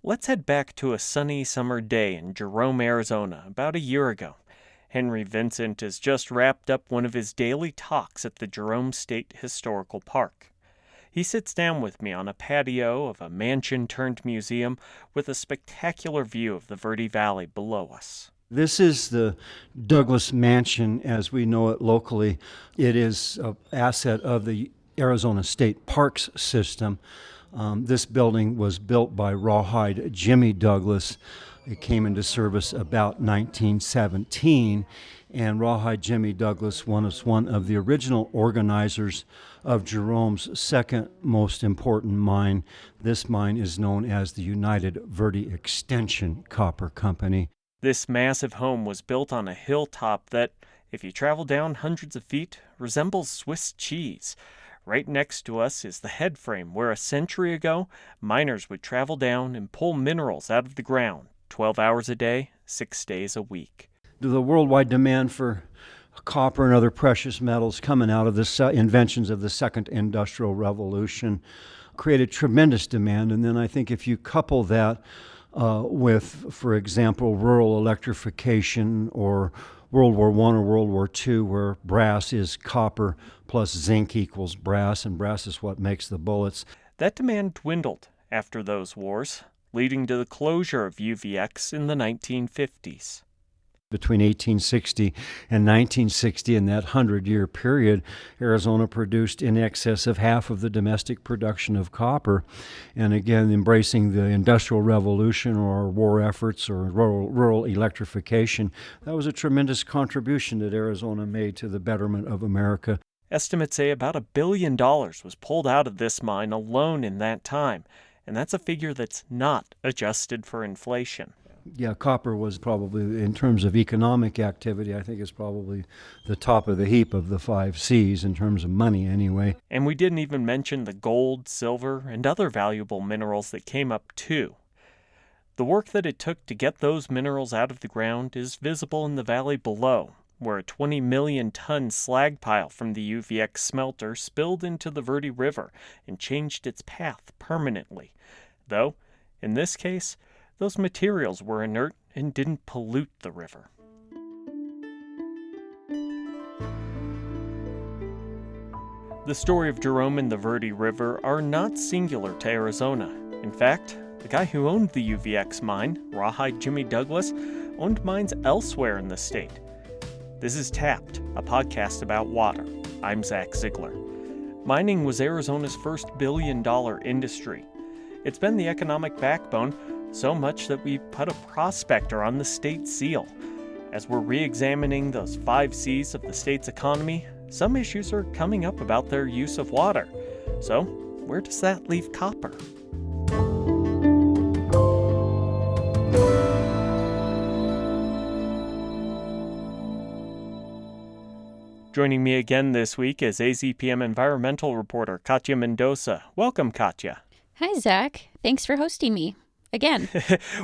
Let's head back to a sunny summer day in Jerome, Arizona, about a year ago. Henry Vincent has just wrapped up one of his daily talks at the Jerome State Historical Park. He sits down with me on a patio of a mansion-turned-museum with a spectacular view of the Verde Valley below us. This is the Douglas Mansion as we know it locally. It is an asset of the Arizona State Parks system. This building was built by rawhide Jimmy Douglas. It came into service about 1917, and rawhide Jimmy Douglas was one of the original organizers of Jerome's second most important mine. This mine is known as the United Verde Extension Copper Company. This massive home was built on a hilltop that, if you travel down hundreds of feet, resembles Swiss cheese. Right next to us is the headframe where a century ago, miners would travel down and pull minerals out of the ground, 12 hours a day, 6 days a week. The worldwide demand for copper and other precious metals coming out of the inventions of the Second Industrial Revolution created tremendous demand. And then I think if you couple that with, for example, rural electrification or World War I or World War II, where brass is copper plus zinc equals brass, and brass is what makes the bullets. That demand dwindled after those wars, leading to the closure of UVX in the 1950s. Between 1860 and 1960, in that 100-year period, Arizona produced in excess of half of the domestic production of copper. And again, embracing the Industrial Revolution or war efforts or rural electrification, that was a tremendous contribution that Arizona made to the betterment of America. Estimates say about $1 billion was pulled out of this mine alone in that time, and that's a figure that's not adjusted for inflation. Yeah, copper was probably, in terms of economic activity, I think it's probably the top of the heap of the 5 C's in terms of money anyway. And we didn't even mention the gold, silver, and other valuable minerals that came up too. The work that it took to get those minerals out of the ground is visible in the valley below, where a 20 million ton slag pile from the UVX smelter spilled into the Verde River and changed its path permanently. Though, in this case, those materials were inert and didn't pollute the river. The story of Jerome and the Verde River are not singular to Arizona. In fact, the guy who owned the UVX mine, rawhide Jimmy Douglas, owned mines elsewhere in the state. This is Tapped, a podcast about water. I'm Zach Ziegler. Mining was Arizona's first billion-dollar industry. It's been the economic backbone, so much that we put a prospector on the state seal. As we're re-examining those 5 C's of the state's economy, some issues are coming up about their use of water. So, where does that leave copper? Joining me again this week is AZPM environmental reporter Katya Mendoza. Welcome, Katya. Hi, Zach. Thanks for hosting me. Again.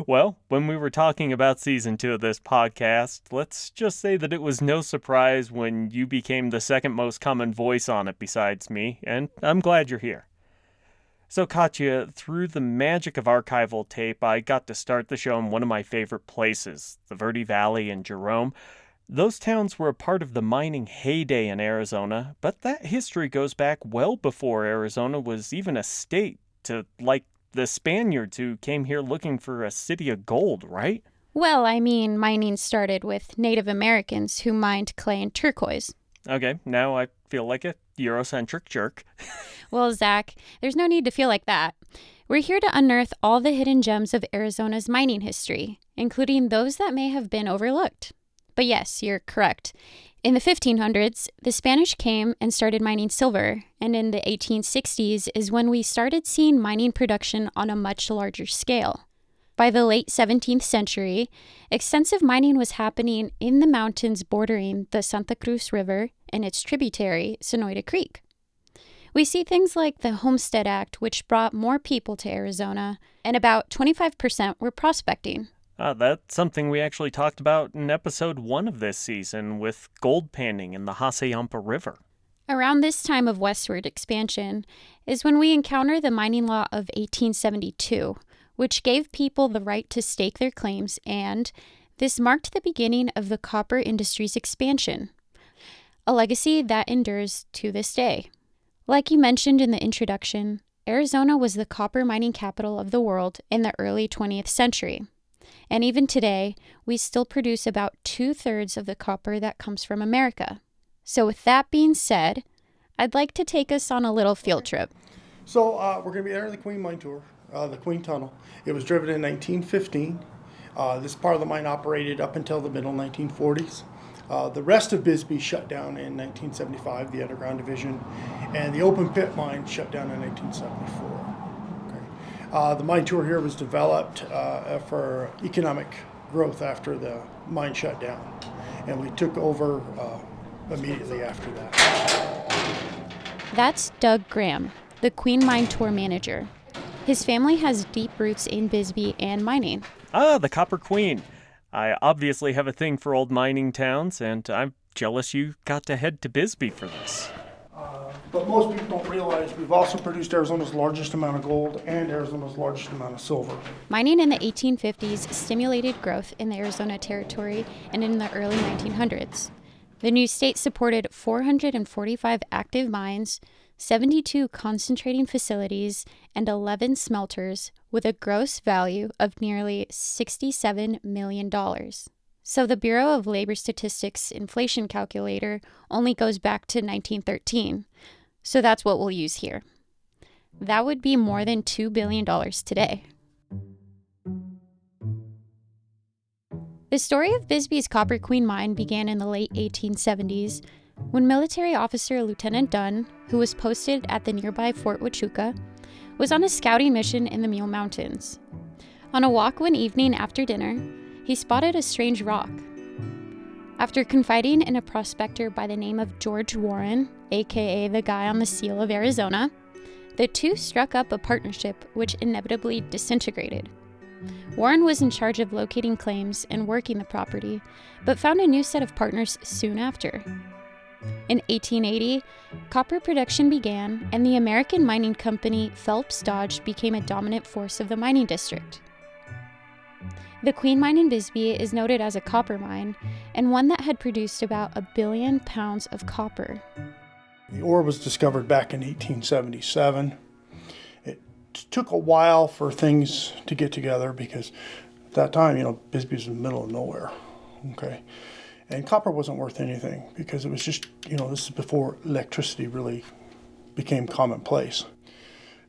Well, when we were talking about season 2 of this podcast, let's just say that it was no surprise when you became the second most common voice on it besides me, and I'm glad you're here. So, Katya, through the magic of archival tape, I got to start the show in one of my favorite places, the Verde Valley in Jerome. Those towns were a part of the mining heyday in Arizona, but that history goes back well before Arizona was even a state, to like the Spaniards who came here looking for a city of gold, right? Well, I mean, mining started with Native Americans who mined clay and turquoise. Okay, now I feel like a Eurocentric jerk. Well, Zach, there's no need to feel like that. We're here to unearth all the hidden gems of Arizona's mining history, including those that may have been overlooked. But yes, you're correct. In the 1500s, the Spanish came and started mining silver, and in the 1860s is when we started seeing mining production on a much larger scale. By the late 17th century, extensive mining was happening in the mountains bordering the Santa Cruz River and its tributary, Sonoyta Creek. We see things like the Homestead Act, which brought more people to Arizona, and about 25% were prospecting. That's something we actually talked about in episode 1 of this season with gold panning in the Hassayampa River. Around this time of westward expansion is when we encounter the mining law of 1872, which gave people the right to stake their claims, and this marked the beginning of the copper industry's expansion, a legacy that endures to this day. Like you mentioned in the introduction, Arizona was the copper mining capital of the world in the early 20th century. And even today, we still produce about 2/3 of the copper that comes from America. So with that being said, I'd like to take us on a little field trip. So we're going to be entering the Queen Mine Tour, the Queen Tunnel. It was driven in 1915. This part of the mine operated up until the middle 1940s. The rest of Bisbee shut down in 1975, the underground division, and the open pit mine shut down in 1974. Okay. The mine tour here was developed for economic growth after the mine shut down, and we took over immediately after that. That's Doug Graham, the Queen Mine Tour manager. His family has deep roots in Bisbee and mining. Ah, the Copper Queen. I obviously have a thing for old mining towns, and I'm jealous you got to head to Bisbee for this. But most people don't realize we've also produced Arizona's largest amount of gold and Arizona's largest amount of silver. Mining in the 1850s stimulated growth in the Arizona Territory and in the early 1900s. The new state supported 445 active mines, 72 concentrating facilities, and 11 smelters with a gross value of nearly $67 million. So the Bureau of Labor Statistics inflation calculator only goes back to 1913. So that's what we'll use here. That would be more than $2 billion today. The story of Bisbee's Copper Queen mine began in the late 1870s when military officer Lieutenant Dunn, who was posted at the nearby Fort Huachuca, was on a scouting mission in the Mule Mountains. On a walk one evening after dinner, he spotted a strange rock. After confiding in a prospector by the name of George Warren, aka the guy on the seal of Arizona, the two struck up a partnership which inevitably disintegrated. Warren was in charge of locating claims and working the property, but found a new set of partners soon after. In 1880, copper production began, and the American mining company Phelps Dodge became a dominant force of the mining district. The Queen Mine in Bisbee is noted as a copper mine, and one that had produced about 1 billion pounds of copper. The ore was discovered back in 1877. It took a while for things to get together because at that time, Bisbee was in the middle of nowhere. Okay. And copper wasn't worth anything because it was just, this is before electricity really became commonplace.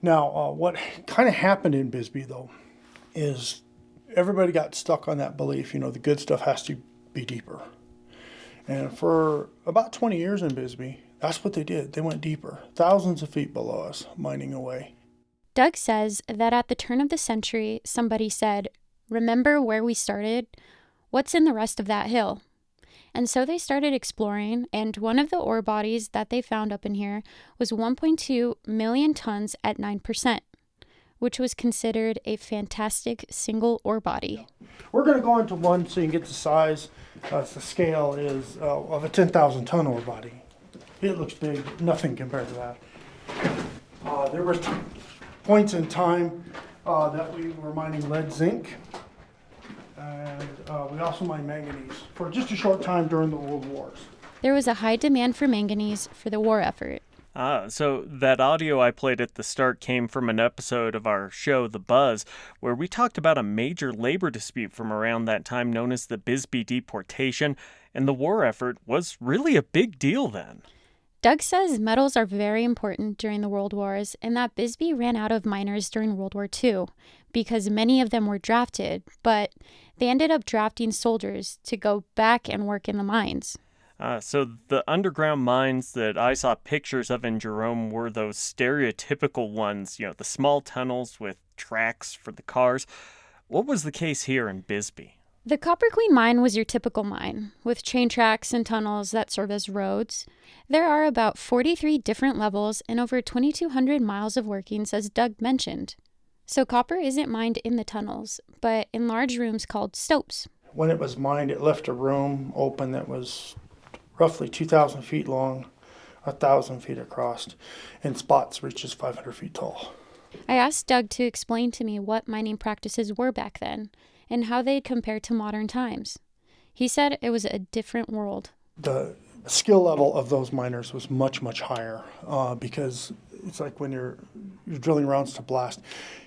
Now, what kind of happened in Bisbee, though, is everybody got stuck on that belief, the good stuff has to be deeper. And for about 20 years in Bisbee, that's what they did. They went deeper, thousands of feet below us, mining away. Doug says that at the turn of the century, somebody said, "Remember where we started? What's in the rest of that hill?" And so they started exploring, and one of the ore bodies that they found up in here was 1.2 million tons at 9%, which was considered a fantastic single ore body. We're going to go into one so you can get the size. The scale is of a 10,000 ton ore body. It looks big, but nothing compared to that. There were points in time that we were mining lead zinc. And we also mined manganese for just a short time during the World Wars. There was a high demand for manganese for the war effort. So that audio I played at the start came from an episode of our show, The Buzz, where we talked about a major labor dispute from around that time known as the Bisbee deportation, and the war effort was really a big deal then. Doug says metals are very important during the World Wars and that Bisbee ran out of miners during World War II because many of them were drafted, but they ended up drafting soldiers to go back and work in the mines. So the underground mines that I saw pictures of in Jerome were those stereotypical ones, the small tunnels with tracks for the cars. What was the case here in Bisbee? The Copper Queen mine was your typical mine, with train tracks and tunnels that serve as roads. There are about 43 different levels and over 2,200 miles of workings, as Doug mentioned. So copper isn't mined in the tunnels, but in large rooms called stopes. When it was mined, it left a room open that was roughly 2,000 feet long, 1,000 feet across, and spots reaches 500 feet tall. I asked Doug to explain to me what mining practices were back then and how they compare to modern times. He said it was a different world. The skill level of those miners was much, much higher because it's like when you're drilling rounds to blast,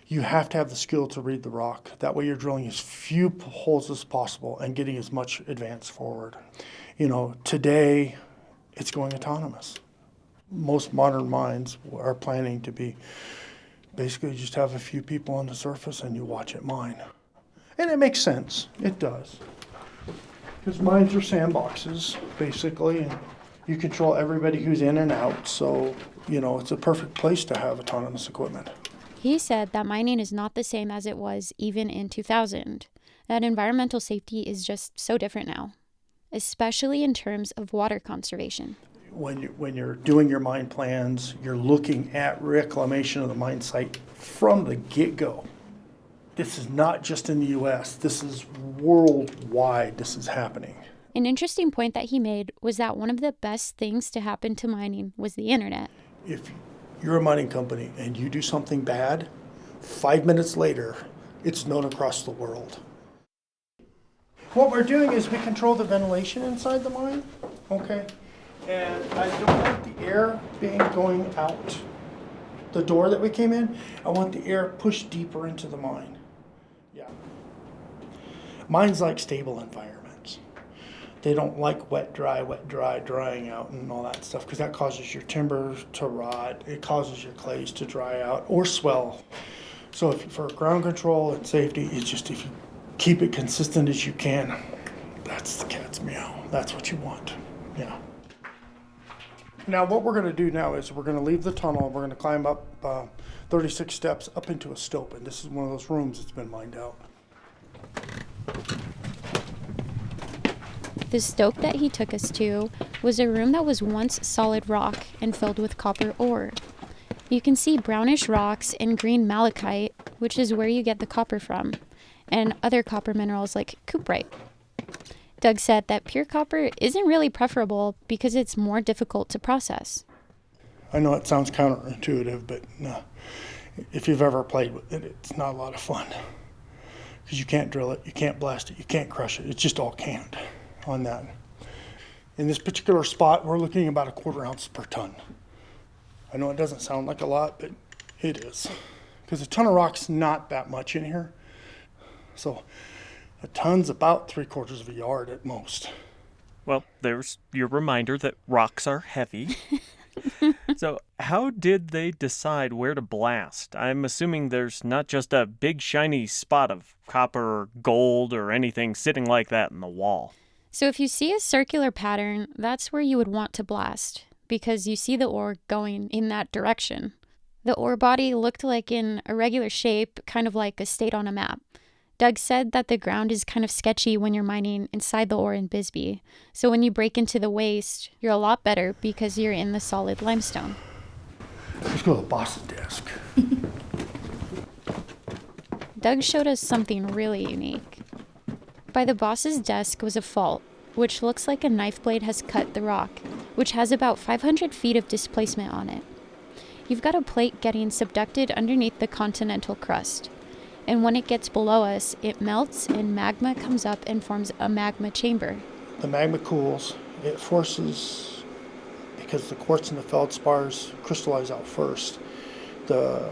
you have to have the skill to read the rock. That way you're drilling as few holes as possible and getting as much advance forward. Today it's going autonomous. Most modern mines are planning to be basically just have a few people on the surface and you watch it mine. And it makes sense. It does. Because mines are sandboxes, basically, and you control everybody who's in and out. So, it's a perfect place to have autonomous equipment. He said that mining is not the same as it was even in 2000, that environmental safety is just so different now, especially in terms of water conservation. When you're doing your mine plans, you're looking at reclamation of the mine site from the get-go. This is not just in the U.S. This is worldwide. This is happening. An interesting point that he made was that one of the best things to happen to mining was the internet. If you're a mining company and you do something bad, 5 minutes later, it's known across the world. What we're doing is we control the ventilation inside the mine, okay? And I don't want the air going out the door that we came in. I want the air pushed deeper into the mine. Yeah. Mines like stable environments. They don't like wet, dry, drying out and all that stuff because that causes your timber to rot. It causes your clays to dry out or swell. So for ground control and safety, it's just if you keep it consistent as you can, that's the cat's meow. That's what you want. Yeah. Now what we're going to do now is we're going to leave the tunnel. We're going to climb up 36 steps up into a stope, and this is one of those rooms that's been mined out. The stope that he took us to was a room that was once solid rock and filled with copper ore. You can see brownish rocks and green malachite, which is where you get the copper from, and other copper minerals like cuprite. Doug said that pure copper isn't really preferable because it's more difficult to process. I know it sounds counterintuitive, but no, if you've ever played with it, it's not a lot of fun. Because you can't drill it, you can't blast it, you can't crush it. It's just all canned on that. In this particular spot, we're looking at about a 1/4 ounce per ton. I know it doesn't sound like a lot, but it is. Because a ton of rock's not that much in here. So a ton's about 3/4 of a yard at most. Well, there's your reminder that rocks are heavy. So how did they decide where to blast? I'm assuming there's not just a big shiny spot of copper or gold or anything sitting like that in the wall. So if you see a circular pattern, that's where you would want to blast, because you see the ore going in that direction. The ore body looked like in a regular shape, kind of like a state on a map. Doug said that the ground is kind of sketchy when you're mining inside the ore in Bisbee. So when you break into the waste, you're a lot better because you're in the solid limestone. Let's go to the boss's desk. Doug showed us something really unique. By the boss's desk was a fault, which looks like a knife blade has cut the rock, which has about 500 feet of displacement on it. You've got a plate getting subducted underneath the continental crust. And when it gets below us, it melts and magma comes up and forms a magma chamber. The magma cools. It forces, because the quartz and the feldspars crystallize out first, the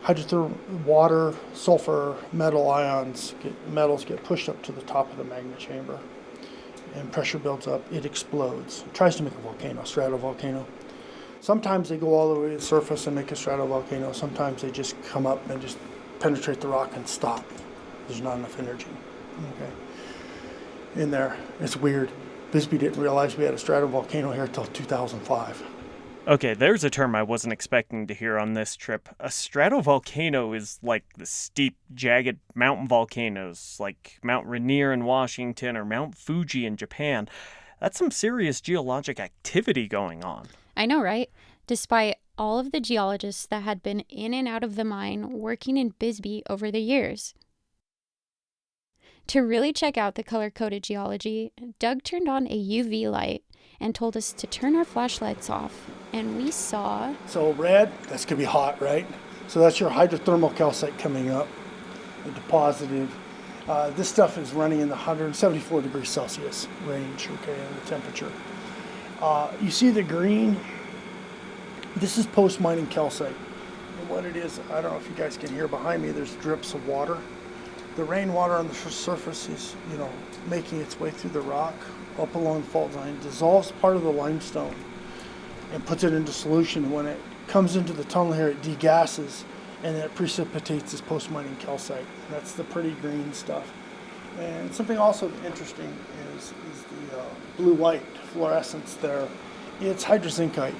hydrothermal water, sulfur, metals get pushed up to the top of the magma chamber. And pressure builds up, it explodes. It tries to make a volcano, stratovolcano. Sometimes they go all the way to the surface and make a stratovolcano. Sometimes they just come up and just penetrate the rock and stop. There's not enough energy. Okay. In there, it's weird. Bisbee didn't realize we had a stratovolcano here until 2005. Okay, there's a term I wasn't expecting to hear on this trip. A stratovolcano is like the steep, jagged mountain volcanoes, like Mount Rainier in Washington or Mount Fuji in Japan. That's some serious geologic activity going on. I know, right? Despite all of the geologists that had been in and out of the mine working in Bisbee over the years. To really check out the color-coded geology, Doug turned on a UV light and told us to turn our flashlights off, and we saw... So red, that's going to be hot, right? So that's your hydrothermal calcite coming up, deposited. This stuff is running in the 174 degrees Celsius range, okay, in the temperature. You see the green? This is post-mining calcite. And what it is, I don't know if you guys can hear behind me, there's drips of water. The rainwater on the surface is, making its way through the rock up along the fault line, dissolves part of the limestone and puts it into solution. And when it comes into the tunnel here, it degasses and then it precipitates this post-mining calcite. And that's the pretty green stuff. And something also interesting is the blue-white fluorescence there. It's hydrozincite.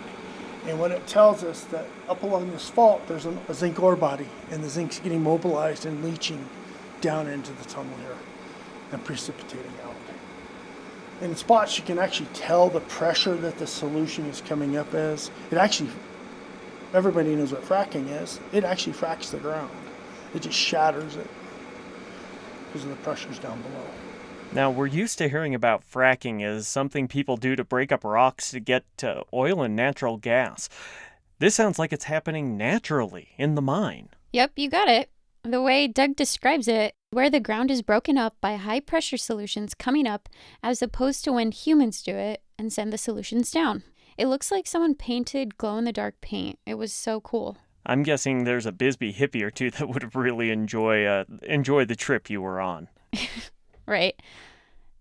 And what it tells us that up along this fault, there's a zinc ore body, and the zinc's getting mobilized and leaching down into the tunnel here and precipitating out. In spots, you can actually tell the pressure that the solution is coming up as. Everybody knows what fracking is. It actually fracks the ground. It just shatters it because of the pressures down below. Now, we're used to hearing about fracking as something people do to break up rocks to get to oil and natural gas. This sounds like it's happening naturally in the mine. Yep, you got it. The way Doug describes it, where the ground is broken up by high-pressure solutions coming up as opposed to when humans do it and send the solutions down. It looks like someone painted glow-in-the-dark paint. It was so cool. I'm guessing there's a Bisbee hippie or two that would really enjoy the trip you were on. Right.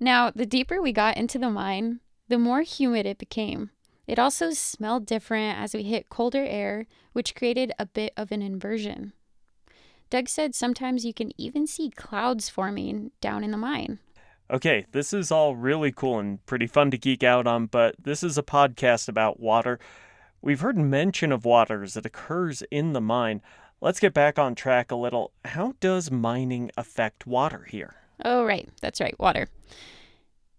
Now, the deeper we got into the mine, the more humid it became. It also smelled different as we hit colder air, which created a bit of an inversion. Doug said sometimes you can even see clouds forming down in the mine. Okay, this is all really cool and pretty fun to geek out on, but this is a podcast about water. We've heard mention of water as it occurs in the mine. Let's get back on track a little. How does mining affect water here? Oh, right. That's right. Water.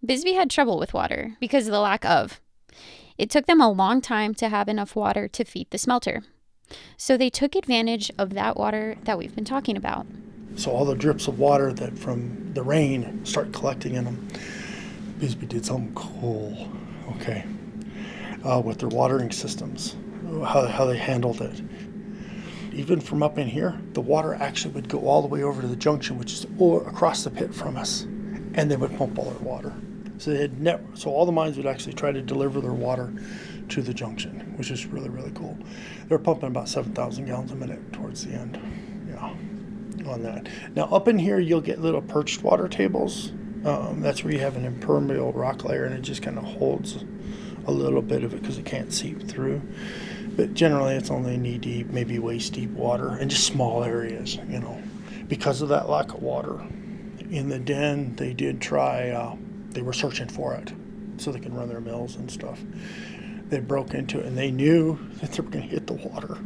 Bisbee had trouble with water because of the lack of. It took them a long time to have enough water to feed the smelter. So they took advantage of that water that we've been talking about. So all the drips of water that from the rain start collecting in them. Bisbee did something cool, okay, with their watering systems, how they handled it. Even from up in here, the water actually would go all the way over to the junction, which is across the pit from us, and they would pump all their water. So all the mines would actually try to deliver their water to the junction, which is really, really cool. They're pumping about 7,000 gallons a minute towards the end, on that. Now up in here, you'll get little perched water tables. That's where you have an impermeable rock layer, and it just kind of holds a little bit of it because it can't seep through. But generally, it's only knee-deep, maybe waist-deep water, and just small areas, because of that lack of water. In the den, they did try, they were searching for it so they could run their mills and stuff. They broke into it, and they knew that they were going to hit the water.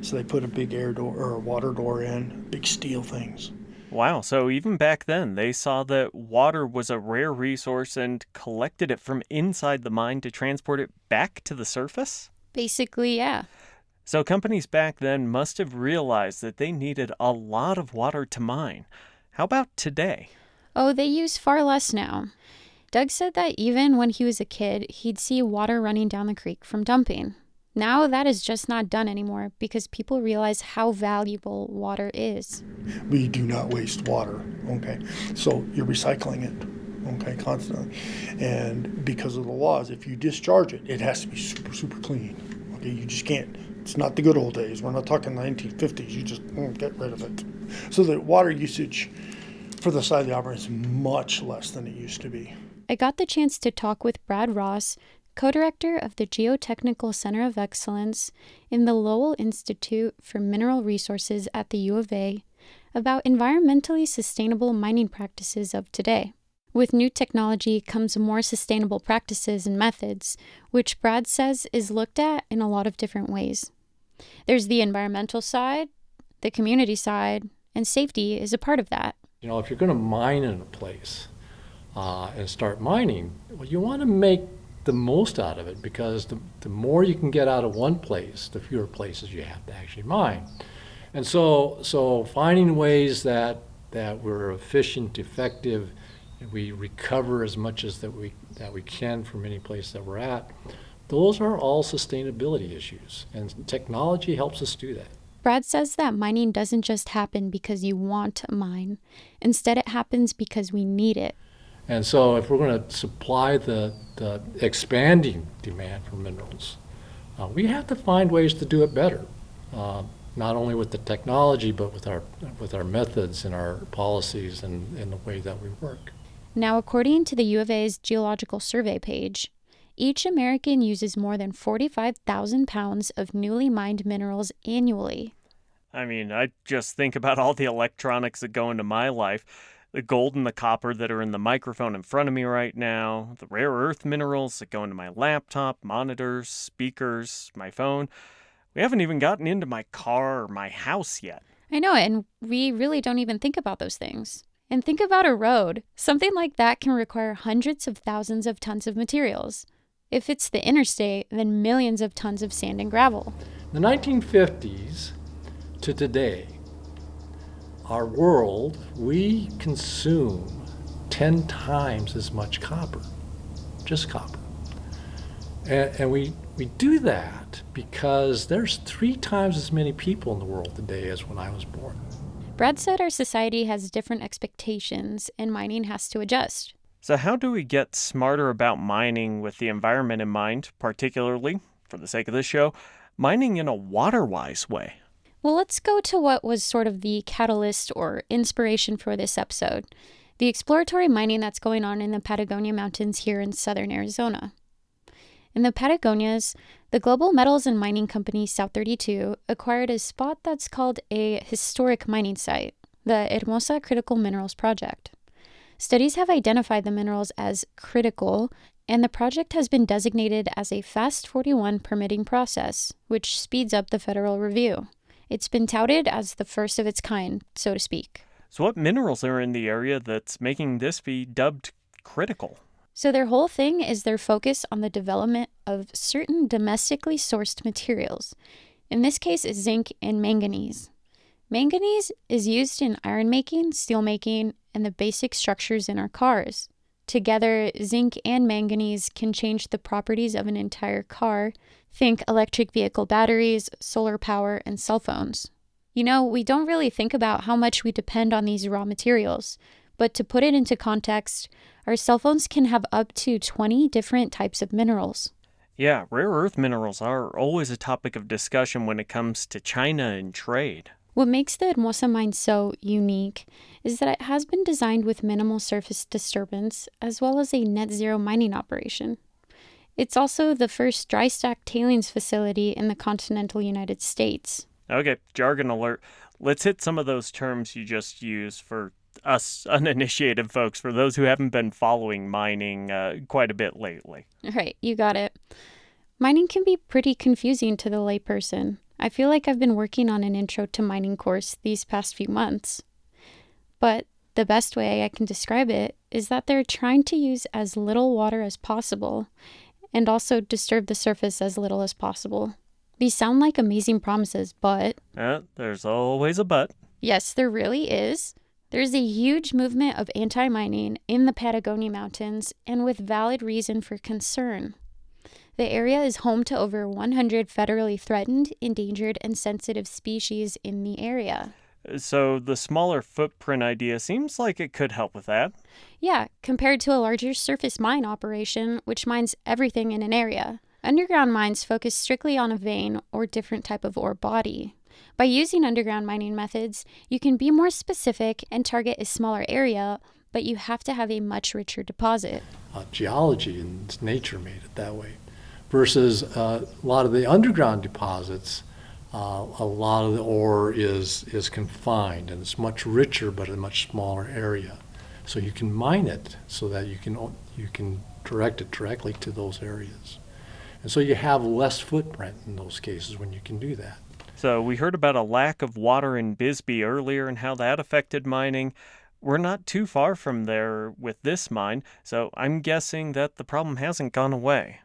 So they put a big air door or a water door in, big steel things. Wow, so even back then, they saw that water was a rare resource and collected it from inside the mine to transport it back to the surface? Basically, yeah. So companies back then must have realized that they needed a lot of water to mine. How about today? Oh, they use far less now. Doug said that even when he was a kid, he'd see water running down the creek from dumping. Now that is just not done anymore because people realize how valuable water is. We do not waste water, okay? So you're recycling it, okay, constantly. And because of the laws, if you discharge it, it has to be super, super clean, okay? You just can't. It's not the good old days. We're not talking 1950s. You just get rid of it. So the water usage for the side of the operation is much less than it used to be. I got the chance to talk with Brad Ross, co-director of the Geotechnical Center of Excellence in the Lowell Institute for Mineral Resources at the U of A, about environmentally sustainable mining practices of today. With new technology comes more sustainable practices and methods, which Brad says is looked at in a lot of different ways. There's the environmental side, the community side, and safety is a part of that. If you're going to mine in a place and start mining, well, you want to make the most out of it because the more you can get out of one place, the fewer places you have to actually mine. And so finding ways that we're efficient, effective, and we recover as much as that we can from any place that we're at, those are all sustainability issues, and technology helps us do that. Brad says that mining doesn't just happen because you want to mine. Instead, it happens because we need it. And so if we're going to supply the expanding demand for minerals, we have to find ways to do it better, not only with the technology, but with our methods and our policies and the way that we work. Now, according to the U of A's Geological Survey page, each American uses more than 45,000 pounds of newly mined minerals annually. I mean, I just think about all the electronics that go into my life. The gold and the copper that are in the microphone in front of me right now, the rare earth minerals that go into my laptop, monitors, speakers, my phone. We haven't even gotten into my car or my house yet. I know, and we really don't even think about those things. And think about a road. Something like that can require hundreds of thousands of tons of materials. If it's the interstate, then millions of tons of sand and gravel. The 1950s to today, our world, we consume 10 times as much copper, just copper. And we do that because there's 3 times as many people in the world today as when I was born. Brad said our society has different expectations and mining has to adjust. So how do we get smarter about mining with the environment in mind, particularly, for the sake of this show, mining in a water-wise way? Well, let's go to what was sort of the catalyst or inspiration for this episode, the exploratory mining that's going on in the Patagonia Mountains here in southern Arizona. In the Patagonias, the global metals and mining company South 32 acquired a spot that's called a historic mining site, the Hermosa Critical Minerals Project. Studies have identified the minerals as critical, and the project has been designated as a Fast 41 permitting process, which speeds up the federal review. It's been touted as the first of its kind, so to speak. So what minerals are in the area that's making this be dubbed critical? So their whole thing is their focus on the development of certain domestically sourced materials. In this case, zinc and manganese. Manganese is used in iron making, steel making, and the basic structures in our cars. Together, zinc and manganese can change the properties of an entire car. Think electric vehicle batteries, solar power, and cell phones. You know, we don't really think about how much we depend on these raw materials, but to put it into context, our cell phones can have up to 20 different types of minerals. Yeah, rare earth minerals are always a topic of discussion when it comes to China and trade. What makes the Hermosa mine so unique is that it has been designed with minimal surface disturbance as well as a net zero mining operation. It's also the first dry stack tailings facility in the continental United States. Okay, jargon alert. Let's hit some of those terms you just used for us uninitiated folks, for those who haven't been following mining quite a bit lately. Right, you got it. Mining can be pretty confusing to the layperson. I feel like I've been working on an intro to mining course these past few months. But the best way I can describe it is that they're trying to use as little water as possible and also disturb the surface as little as possible. These sound like amazing promises, but... There's always a but. Yes, there really is. There's a huge movement of anti-mining in the Patagonia Mountains, and with valid reason for concern. The area is home to over 100 federally threatened, endangered, and sensitive species in the area. So the smaller footprint idea seems like it could help with that. Yeah, compared to a larger surface mine operation, which mines everything in an area. Underground mines focus strictly on a vein or different type of ore body. By using underground mining methods, you can be more specific and target a smaller area, but you have to have a much richer deposit. Geology and nature made it that way. Versus a lot of the underground deposits, a lot of the ore is confined and it's much richer but a much smaller area. So you can mine it so that you can direct it directly to those areas. And so you have less footprint in those cases when you can do that. So we heard about a lack of water in Bisbee earlier and how that affected mining. We're not too far from there with this mine, so I'm guessing that the problem hasn't gone away.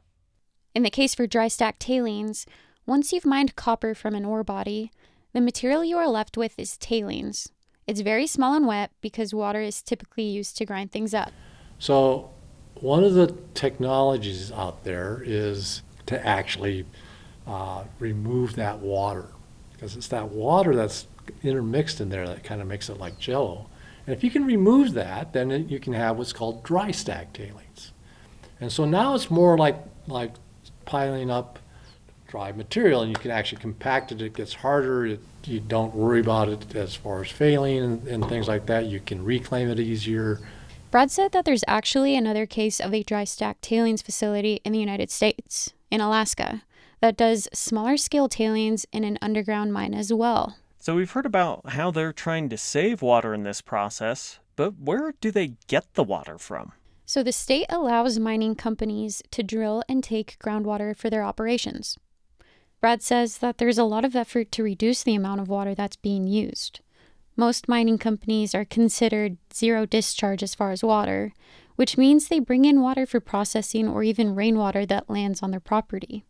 In the case for dry stack tailings, once you've mined copper from an ore body, the material you are left with is tailings. It's very small and wet because water is typically used to grind things up. So one of the technologies out there is to actually remove that water because it's that water that's intermixed in there that kind of makes it like jello. And if you can remove that, then you can have what's called dry stack tailings. And so now it's more like piling up dry material, and you can actually compact it. It gets harder. You don't worry about it as far as failing and things like that. You can reclaim it easier. Brad said that there's actually another case of a dry stack tailings facility in the United States, in Alaska, that does smaller scale tailings in an underground mine as well. So we've heard about how they're trying to save water in this process, but where do they get the water from? So the state allows mining companies to drill and take groundwater for their operations. Brad says that there's a lot of effort to reduce the amount of water that's being used. Most mining companies are considered zero discharge as far as water, which means they bring in water for processing or even rainwater that lands on their property.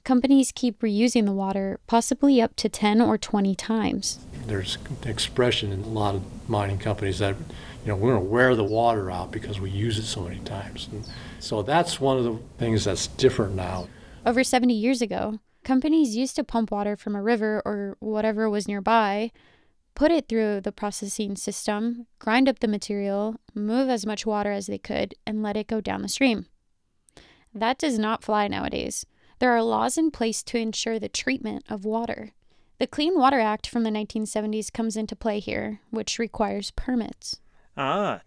Companies keep reusing the water, possibly up to 10 or 20 times. There's an expression in a lot of mining companies that, we're going to wear the water out because we use it so many times. And so that's one of the things that's different now. Over 70 years ago, companies used to pump water from a river or whatever was nearby, put it through the processing system, grind up the material, move as much water as they could, and let it go down the stream. That does not fly nowadays. There are laws in place to ensure the treatment of water. The Clean Water Act from the 1970s comes into play here, which requires permits.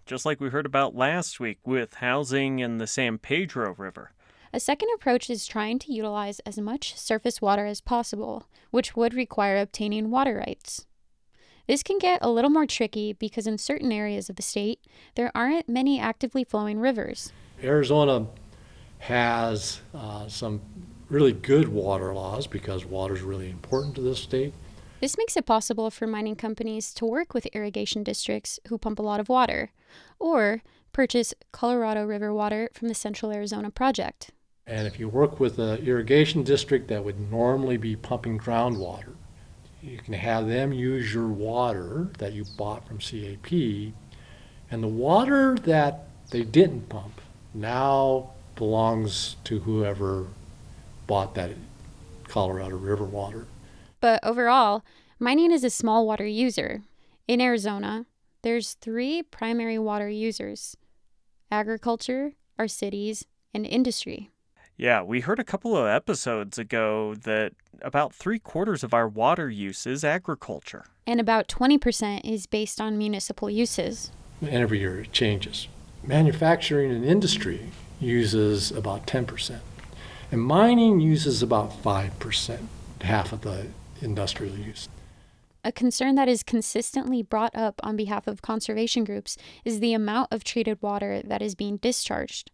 Just like we heard about last week with housing in the San Pedro River. A second approach is trying to utilize as much surface water as possible, which would require obtaining water rights. This can get a little more tricky because in certain areas of the state, there aren't many actively flowing rivers. Arizona has some really good water laws because water is really important to this state. This makes it possible for mining companies to work with irrigation districts who pump a lot of water, or purchase Colorado River water from the Central Arizona Project. And if you work with an irrigation district that would normally be pumping groundwater, you can have them use your water that you bought from CAP, and the water that they didn't pump now belongs to whoever bought that Colorado River water. But overall, mining is a small water user. In Arizona, there's 3 primary water users: agriculture, our cities, and industry. Yeah, we heard a couple of episodes ago that about 3/4 of our water use is agriculture. And about 20% is based on municipal uses. And every year it changes. Manufacturing and industry uses about 10%. And mining uses about 5%, half of the industrial use. A concern that is consistently brought up on behalf of conservation groups is the amount of treated water that is being discharged.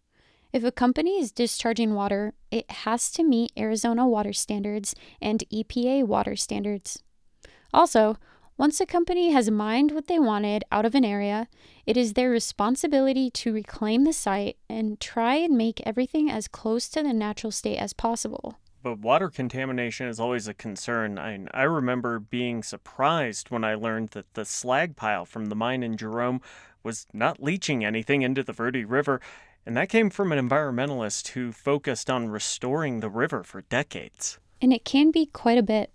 If a company is discharging water, it has to meet Arizona water standards and EPA water standards. Also, once a company has mined what they wanted out of an area, it is their responsibility to reclaim the site and try and make everything as close to the natural state as possible. But water contamination is always a concern. I remember being surprised when I learned that the slag pile from the mine in Jerome was not leaching anything into the Verde River, and that came from an environmentalist who focused on restoring the river for decades. And it can be quite a bit.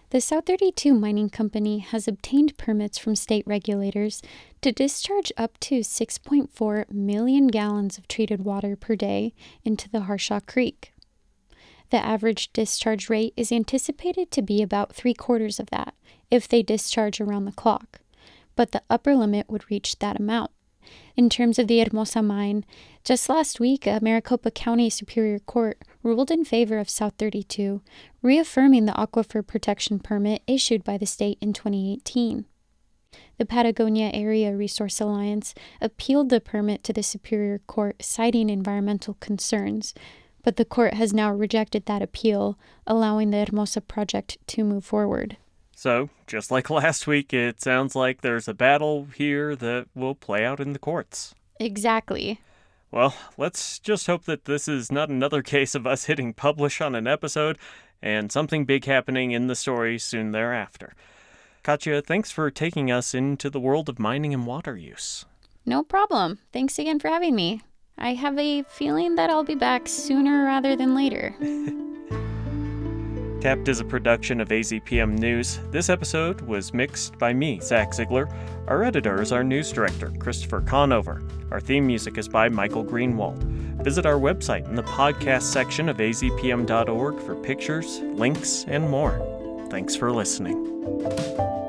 The South 32 Mining Company has obtained permits from state regulators to discharge up to 6.4 million gallons of treated water per day into the Harshaw Creek. The average discharge rate is anticipated to be about 3/4 of that if they discharge around the clock, but the upper limit would reach that amount. In terms of the Hermosa mine, just last week, a Maricopa County Superior Court ruled in favor of South 32, reaffirming the aquifer protection permit issued by the state in 2018. The Patagonia Area Resource Alliance appealed the permit to the Superior Court, citing environmental concerns, but the court has now rejected that appeal, allowing the Hermosa project to move forward. So, just like last week, it sounds like there's a battle here that will play out in the courts. Exactly. Well, let's just hope that this is not another case of us hitting publish on an episode and something big happening in the story soon thereafter. Katya, thanks for taking us into the world of mining and water use. No problem. Thanks again for having me. I have a feeling that I'll be back sooner rather than later. Tapped is a production of AZPM News. This episode was mixed by me, Zach Ziegler. Our editor is our news director, Christopher Conover. Our theme music is by Michael Greenwald. Visit our website in the podcast section of azpm.org for pictures, links, and more. Thanks for listening.